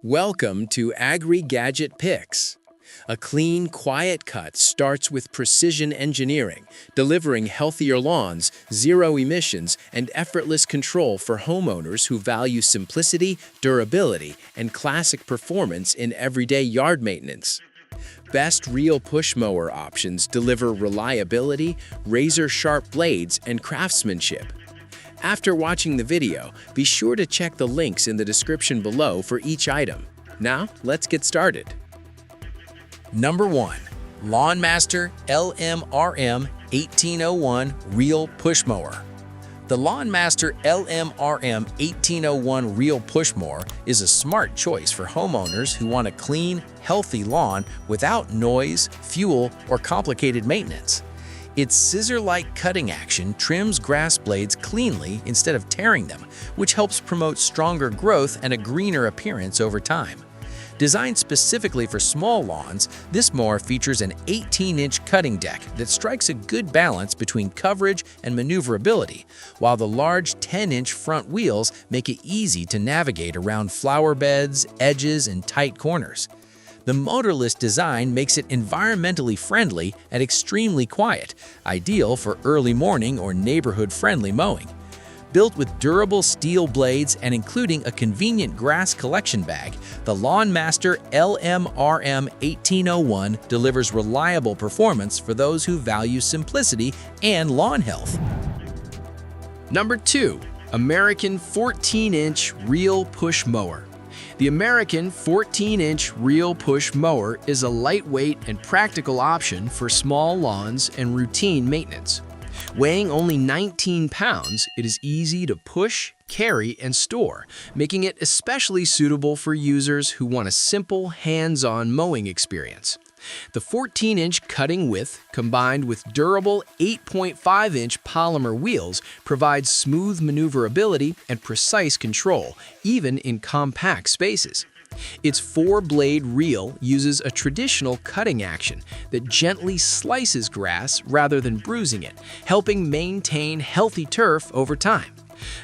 Welcome to Agri-Gadget Picks. A clean, quiet cut starts with precision engineering, delivering healthier lawns, zero emissions, and effortless control for homeowners who value simplicity, durability, and classic performance in everyday yard maintenance. Best reel push mower options deliver reliability, razor-sharp blades, and craftsmanship. After watching the video, be sure to check the links in the description below for each item. Now, let's get started. Number 1. LawnMaster LMRM 1801 Reel Push Mower. The LawnMaster LMRM 1801 Reel Push Mower is a smart choice for homeowners who want a clean, healthy lawn without noise, fuel, or complicated maintenance. Its scissor-like cutting action trims grass blades cleanly instead of tearing them, which helps promote stronger growth and a greener appearance over time. Designed specifically for small lawns, this mower features an 18-inch cutting deck that strikes a good balance between coverage and maneuverability, while the large 10-inch front wheels make it easy to navigate around flower beds, edges, and tight corners. The motorless design makes it environmentally friendly and extremely quiet, ideal for early morning or neighborhood-friendly mowing. Built with durable steel blades and including a convenient grass collection bag, the LawnMaster LMRM 1801 delivers reliable performance for those who value simplicity and lawn health. Number 2. American 14-inch Reel Push Mower. The American 14-inch Reel Push Mower is a lightweight and practical option for small lawns and routine maintenance. Weighing only 19 pounds, it is easy to push, carry, and store, making it especially suitable for users who want a simple, hands-on mowing experience. The 14-inch cutting width, combined with durable 8.5-inch polymer wheels, provides smooth maneuverability and precise control, even in compact spaces. Its 4-blade reel uses a traditional cutting action that gently slices grass rather than bruising it, helping maintain healthy turf over time.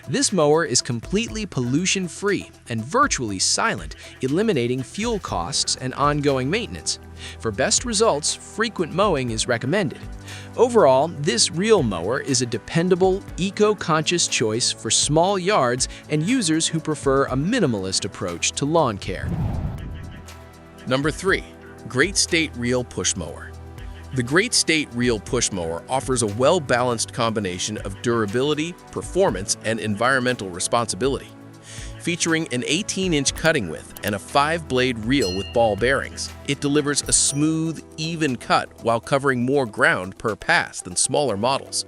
This mower is completely pollution-free and virtually silent, eliminating fuel costs and ongoing maintenance. For best results, frequent mowing is recommended. Overall, this reel mower is a dependable, eco-conscious choice for small yards and users who prefer a minimalist approach to lawn care. Number 3. Great State Reel Push Mower. The Great State Reel Push Mower offers a well-balanced combination of durability, performance, and environmental responsibility. Featuring an 18-inch cutting width and a 5-blade reel with ball bearings, it delivers a smooth, even cut while covering more ground per pass than smaller models.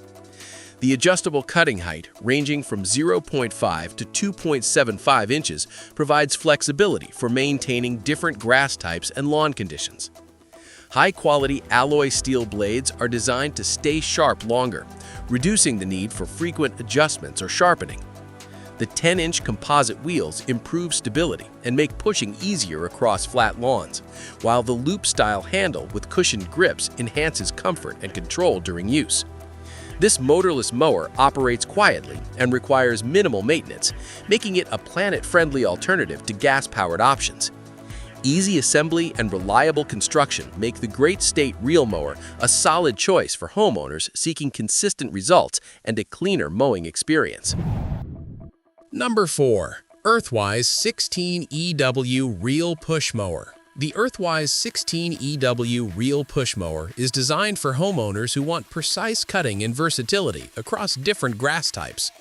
The adjustable cutting height, ranging from 0.5 to 2.75 inches, provides flexibility for maintaining different grass types and lawn conditions. High-quality alloy steel blades are designed to stay sharp longer, reducing the need for frequent adjustments or sharpening. The 10-inch composite wheels improve stability and make pushing easier across flat lawns, while the loop-style handle with cushioned grips enhances comfort and control during use. This motorless mower operates quietly and requires minimal maintenance, making it a planet-friendly alternative to gas-powered options. Easy assembly and reliable construction make the Great State Reel Mower a solid choice for homeowners seeking consistent results and a cleaner mowing experience. Number 4. Earthwise 16EW Reel Push Mower. The Earthwise 16EW Reel Push Mower is designed for homeowners who want precise cutting and versatility across different grass types.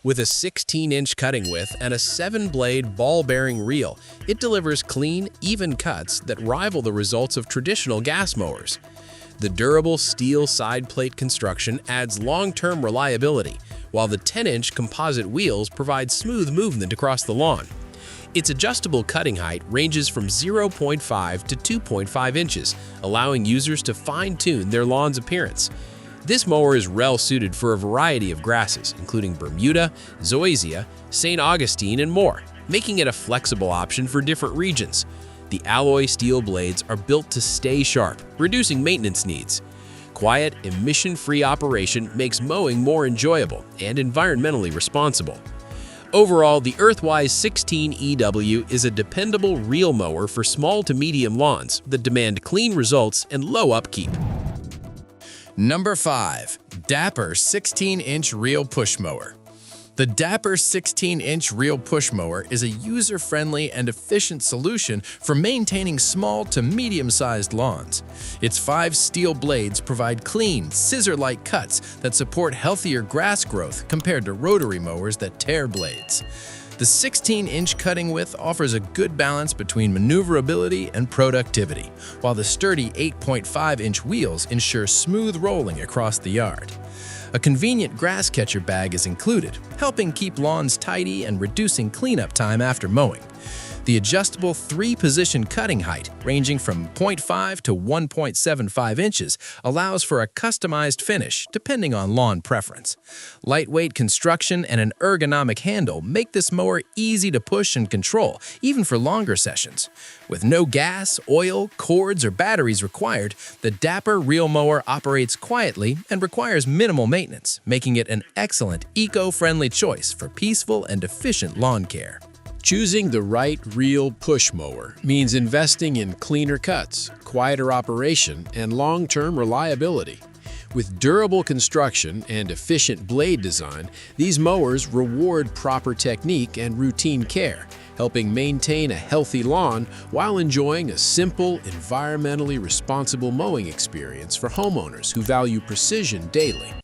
With a 16-inch cutting width and a 7-blade ball-bearing reel, it delivers clean, even cuts that rival the results of traditional gas mowers. The durable steel side plate construction adds long-term reliability, while the 10-inch composite wheels provide smooth movement across the lawn. Its adjustable cutting height ranges from 0.5 to 2.5 inches, allowing users to fine-tune their lawn's appearance. This mower is well-suited for a variety of grasses, including Bermuda, Zoysia, St. Augustine, and more, making it a flexible option for different regions. The alloy steel blades are built to stay sharp, reducing maintenance needs. Quiet, emission-free operation makes mowing more enjoyable and environmentally responsible. Overall, the Earthwise 16EW is a dependable reel mower for small to medium lawns that demand clean results and low upkeep. Number 5. Dapper 16-inch reel push mower. The Dapper 16-inch reel push mower is a user-friendly and efficient solution for maintaining small to medium-sized lawns. Its 5 steel blades provide clean, scissor-like cuts that support healthier grass growth compared to rotary mowers that tear blades. The 16-inch cutting width offers a good balance between maneuverability and productivity, while the sturdy 8.5-inch wheels ensure smooth rolling across the yard. A convenient grass catcher bag is included, helping keep lawns tidy and reducing cleanup time after mowing. The adjustable 3-position cutting height, ranging from 0.5 to 1.75 inches, allows for a customized finish depending on lawn preference. Lightweight construction and an ergonomic handle make this mower easy to push and control, even for longer sessions. With no gas, oil, cords, or batteries required, the Dapper reel mower operates quietly and requires minimal maintenance, making it an excellent eco-friendly choice for peaceful and efficient lawn care. Choosing the right reel push mower means investing in cleaner cuts, quieter operation, and long-term reliability. With durable construction and efficient blade design, these mowers reward proper technique and routine care, helping maintain a healthy lawn while enjoying a simple, environmentally responsible mowing experience for homeowners who value precision daily.